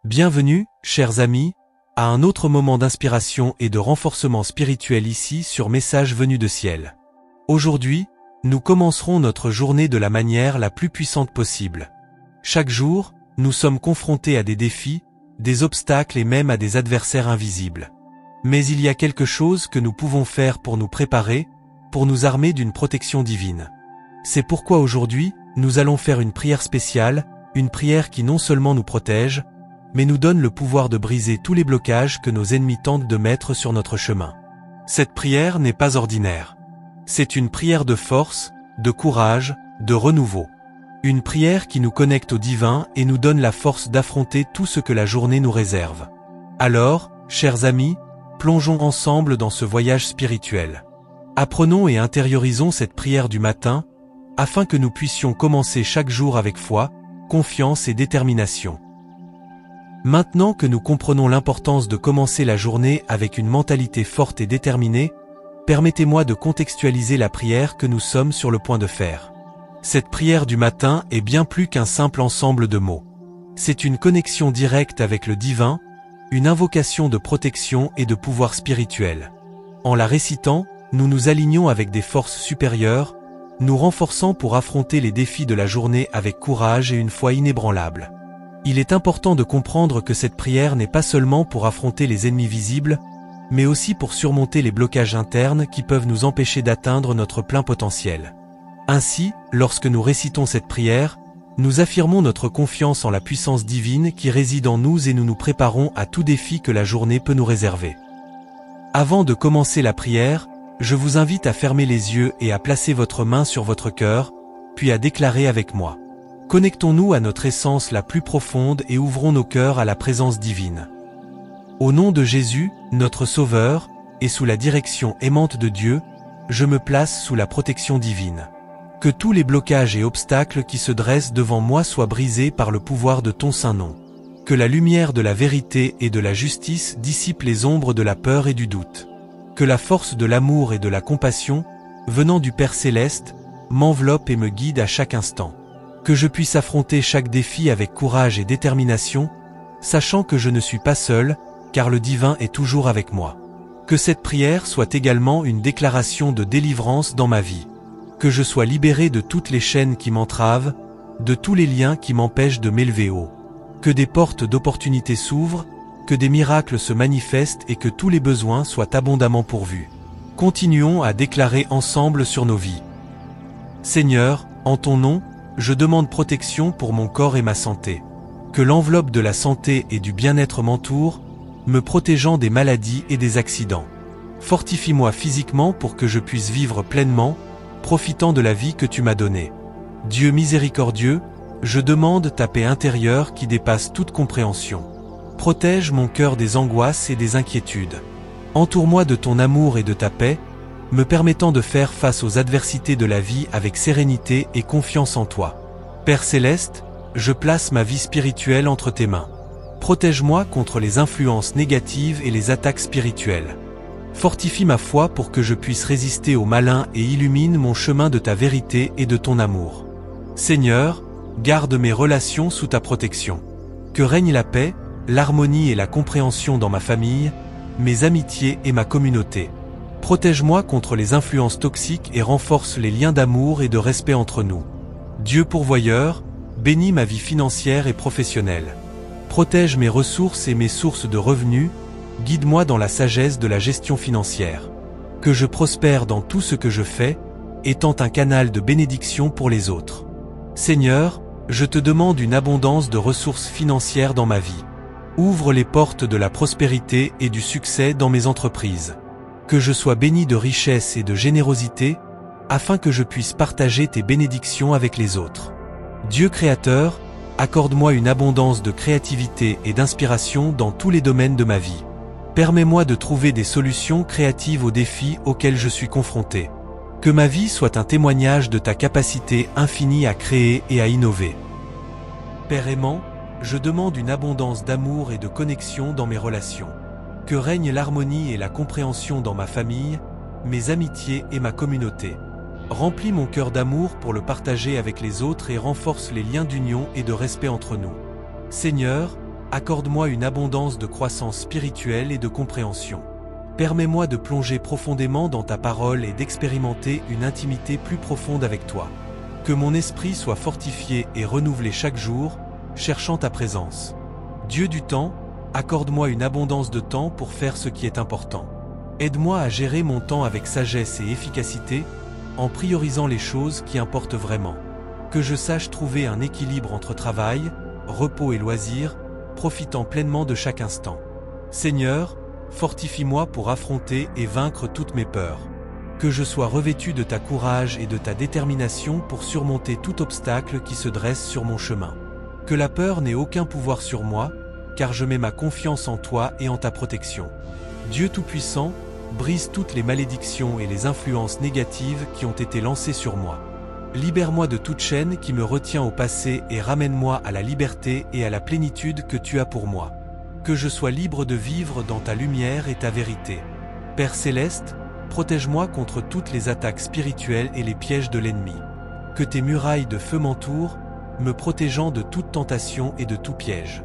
Bienvenue, chers amis, à un autre moment d'inspiration et de renforcement spirituel ici sur Message venu de ciel. Aujourd'hui, nous commencerons notre journée de la manière la plus puissante possible. Chaque jour, nous sommes confrontés à des défis, des obstacles et même à des adversaires invisibles. Mais il y a quelque chose que nous pouvons faire pour nous préparer, pour nous armer d'une protection divine. C'est pourquoi aujourd'hui, nous allons faire une prière spéciale, une prière qui non seulement nous protège, mais nous donne le pouvoir de briser tous les blocages que nos ennemis tentent de mettre sur notre chemin. Cette prière n'est pas ordinaire. C'est une prière de force, de courage, de renouveau. Une prière qui nous connecte au divin et nous donne la force d'affronter tout ce que la journée nous réserve. Alors, chers amis, plongeons ensemble dans ce voyage spirituel. Apprenons et intériorisons cette prière du matin, afin que nous puissions commencer chaque jour avec foi, confiance et détermination. Maintenant que nous comprenons l'importance de commencer la journée avec une mentalité forte et déterminée, permettez-moi de contextualiser la prière que nous sommes sur le point de faire. Cette prière du matin est bien plus qu'un simple ensemble de mots. C'est une connexion directe avec le divin, une invocation de protection et de pouvoir spirituel. En la récitant, nous nous alignons avec des forces supérieures, nous renforçant pour affronter les défis de la journée avec courage et une foi inébranlable. Il est important de comprendre que cette prière n'est pas seulement pour affronter les ennemis visibles, mais aussi pour surmonter les blocages internes qui peuvent nous empêcher d'atteindre notre plein potentiel. Ainsi, lorsque nous récitons cette prière, nous affirmons notre confiance en la puissance divine qui réside en nous et nous nous préparons à tout défi que la journée peut nous réserver. Avant de commencer la prière, je vous invite à fermer les yeux et à placer votre main sur votre cœur, puis à déclarer avec moi. Connectons-nous à notre essence la plus profonde et ouvrons nos cœurs à la présence divine. Au nom de Jésus, notre Sauveur, et sous la direction aimante de Dieu, je me place sous la protection divine. Que tous les blocages et obstacles qui se dressent devant moi soient brisés par le pouvoir de ton saint nom. Que la lumière de la vérité et de la justice dissipe les ombres de la peur et du doute. Que la force de l'amour et de la compassion, venant du Père Céleste, m'enveloppe et me guide à chaque instant. Que je puisse affronter chaque défi avec courage et détermination, sachant que je ne suis pas seul, car le divin est toujours avec moi. Que cette prière soit également une déclaration de délivrance dans ma vie. Que je sois libéré de toutes les chaînes qui m'entravent, de tous les liens qui m'empêchent de m'élever haut. Que des portes d'opportunité s'ouvrent, que des miracles se manifestent et que tous les besoins soient abondamment pourvus. Continuons à déclarer ensemble sur nos vies. Seigneur, en ton nom, je demande protection pour mon corps et ma santé. Que l'enveloppe de la santé et du bien-être m'entoure, me protégeant des maladies et des accidents. Fortifie-moi physiquement pour que je puisse vivre pleinement, profitant de la vie que tu m'as donnée. Dieu miséricordieux, je demande ta paix intérieure qui dépasse toute compréhension. Protège mon cœur des angoisses et des inquiétudes. Entoure-moi de ton amour et de ta paix, me permettant de faire face aux adversités de la vie avec sérénité et confiance en toi. Père Céleste, je place ma vie spirituelle entre tes mains. Protège-moi contre les influences négatives et les attaques spirituelles. Fortifie ma foi pour que je puisse résister au malin et illumine mon chemin de ta vérité et de ton amour. Seigneur, garde mes relations sous ta protection. Que règne la paix, l'harmonie et la compréhension dans ma famille, mes amitiés et ma communauté. Protège-moi contre les influences toxiques et renforce les liens d'amour et de respect entre nous. Dieu pourvoyeur, bénis ma vie financière et professionnelle. Protège mes ressources et mes sources de revenus, guide-moi dans la sagesse de la gestion financière. Que je prospère dans tout ce que je fais, étant un canal de bénédiction pour les autres. Seigneur, je te demande une abondance de ressources financières dans ma vie. Ouvre les portes de la prospérité et du succès dans mes entreprises. Que je sois béni de richesse et de générosité, afin que je puisse partager tes bénédictions avec les autres. Dieu créateur, accorde-moi une abondance de créativité et d'inspiration dans tous les domaines de ma vie. Permets-moi de trouver des solutions créatives aux défis auxquels je suis confronté. Que ma vie soit un témoignage de ta capacité infinie à créer et à innover. Père aimant, je demande une abondance d'amour et de connexion dans mes relations. Que règne l'harmonie et la compréhension dans ma famille, mes amitiés et ma communauté. Remplis mon cœur d'amour pour le partager avec les autres et renforce les liens d'union et de respect entre nous. Seigneur, accorde-moi une abondance de croissance spirituelle et de compréhension. Permets-moi de plonger profondément dans ta parole et d'expérimenter une intimité plus profonde avec toi. Que mon esprit soit fortifié et renouvelé chaque jour, cherchant ta présence. Dieu du temps, accorde-moi une abondance de temps pour faire ce qui est important. Aide-moi à gérer mon temps avec sagesse et efficacité, en priorisant les choses qui importent vraiment. Que je sache trouver un équilibre entre travail, repos et loisirs, profitant pleinement de chaque instant. Seigneur, fortifie-moi pour affronter et vaincre toutes mes peurs. Que je sois revêtu de ta courage et de ta détermination pour surmonter tout obstacle qui se dresse sur mon chemin. Que la peur n'ait aucun pouvoir sur moi, car je mets ma confiance en toi et en ta protection. Dieu Tout-Puissant, brise toutes les malédictions et les influences négatives qui ont été lancées sur moi. Libère-moi de toute chaîne qui me retient au passé et ramène-moi à la liberté et à la plénitude que tu as pour moi. Que je sois libre de vivre dans ta lumière et ta vérité. Père Céleste, protège-moi contre toutes les attaques spirituelles et les pièges de l'ennemi. Que tes murailles de feu m'entourent, me protégeant de toute tentation et de tout piège.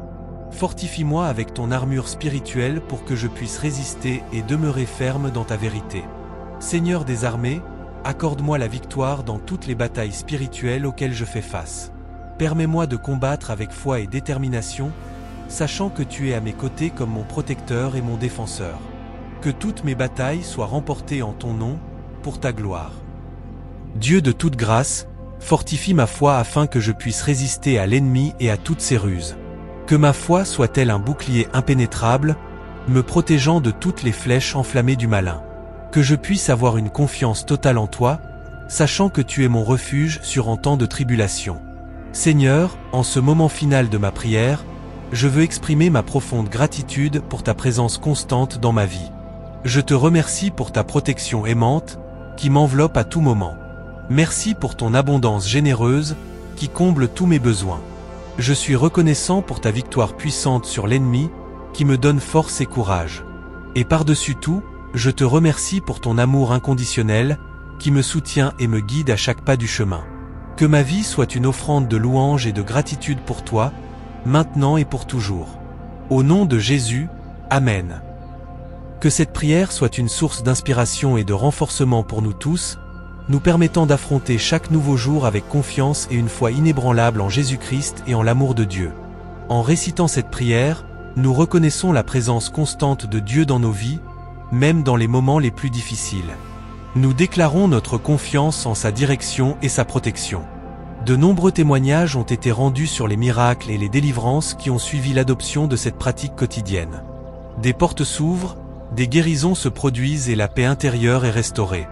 Fortifie-moi avec ton armure spirituelle pour que je puisse résister et demeurer ferme dans ta vérité. Seigneur des armées, accorde-moi la victoire dans toutes les batailles spirituelles auxquelles je fais face. Permets-moi de combattre avec foi et détermination, sachant que tu es à mes côtés comme mon protecteur et mon défenseur. Que toutes mes batailles soient remportées en ton nom, pour ta gloire. Dieu de toute grâce, fortifie ma foi afin que je puisse résister à l'ennemi et à toutes ses ruses. Que ma foi soit-elle un bouclier impénétrable, me protégeant de toutes les flèches enflammées du malin. Que je puisse avoir une confiance totale en toi, sachant que tu es mon refuge sur en temps de tribulation. Seigneur, en ce moment final de ma prière, je veux exprimer ma profonde gratitude pour ta présence constante dans ma vie. Je te remercie pour ta protection aimante, qui m'enveloppe à tout moment. Merci pour ton abondance généreuse, qui comble tous mes besoins. Je suis reconnaissant pour ta victoire puissante sur l'ennemi, qui me donne force et courage. Et par-dessus tout, je te remercie pour ton amour inconditionnel, qui me soutient et me guide à chaque pas du chemin. Que ma vie soit une offrande de louange et de gratitude pour toi, maintenant et pour toujours. Au nom de Jésus, Amen. Que cette prière soit une source d'inspiration et de renforcement pour nous tous, nous permettant d'affronter chaque nouveau jour avec confiance et une foi inébranlable en Jésus-Christ et en l'amour de Dieu. En récitant cette prière, nous reconnaissons la présence constante de Dieu dans nos vies, même dans les moments les plus difficiles. Nous déclarons notre confiance en sa direction et sa protection. De nombreux témoignages ont été rendus sur les miracles et les délivrances qui ont suivi l'adoption de cette pratique quotidienne. Des portes s'ouvrent, des guérisons se produisent et la paix intérieure est restaurée.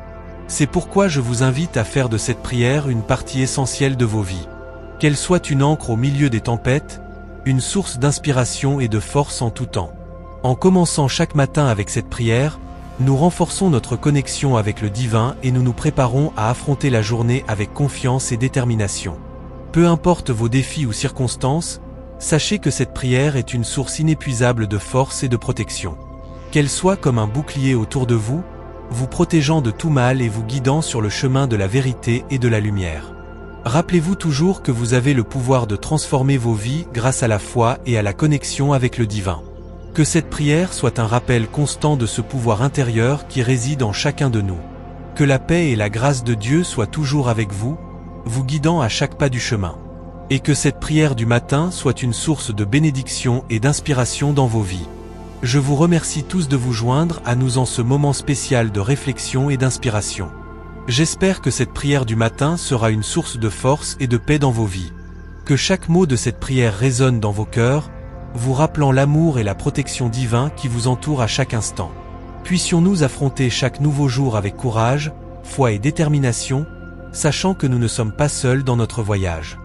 C'est pourquoi je vous invite à faire de cette prière une partie essentielle de vos vies. Qu'elle soit une ancre au milieu des tempêtes, une source d'inspiration et de force en tout temps. En commençant chaque matin avec cette prière, nous renforçons notre connexion avec le divin et nous nous préparons à affronter la journée avec confiance et détermination. Peu importe vos défis ou circonstances, sachez que cette prière est une source inépuisable de force et de protection. Qu'elle soit comme un bouclier autour de vous, vous protégeant de tout mal et vous guidant sur le chemin de la vérité et de la lumière. Rappelez-vous toujours que vous avez le pouvoir de transformer vos vies grâce à la foi et à la connexion avec le divin. Que cette prière soit un rappel constant de ce pouvoir intérieur qui réside en chacun de nous. Que la paix et la grâce de Dieu soient toujours avec vous, vous guidant à chaque pas du chemin. Et que cette prière du matin soit une source de bénédiction et d'inspiration dans vos vies. Je vous remercie tous de vous joindre à nous en ce moment spécial de réflexion et d'inspiration. J'espère que cette prière du matin sera une source de force et de paix dans vos vies. Que chaque mot de cette prière résonne dans vos cœurs, vous rappelant l'amour et la protection divin qui vous entourent à chaque instant. Puissions-nous affronter chaque nouveau jour avec courage, foi et détermination, sachant que nous ne sommes pas seuls dans notre voyage.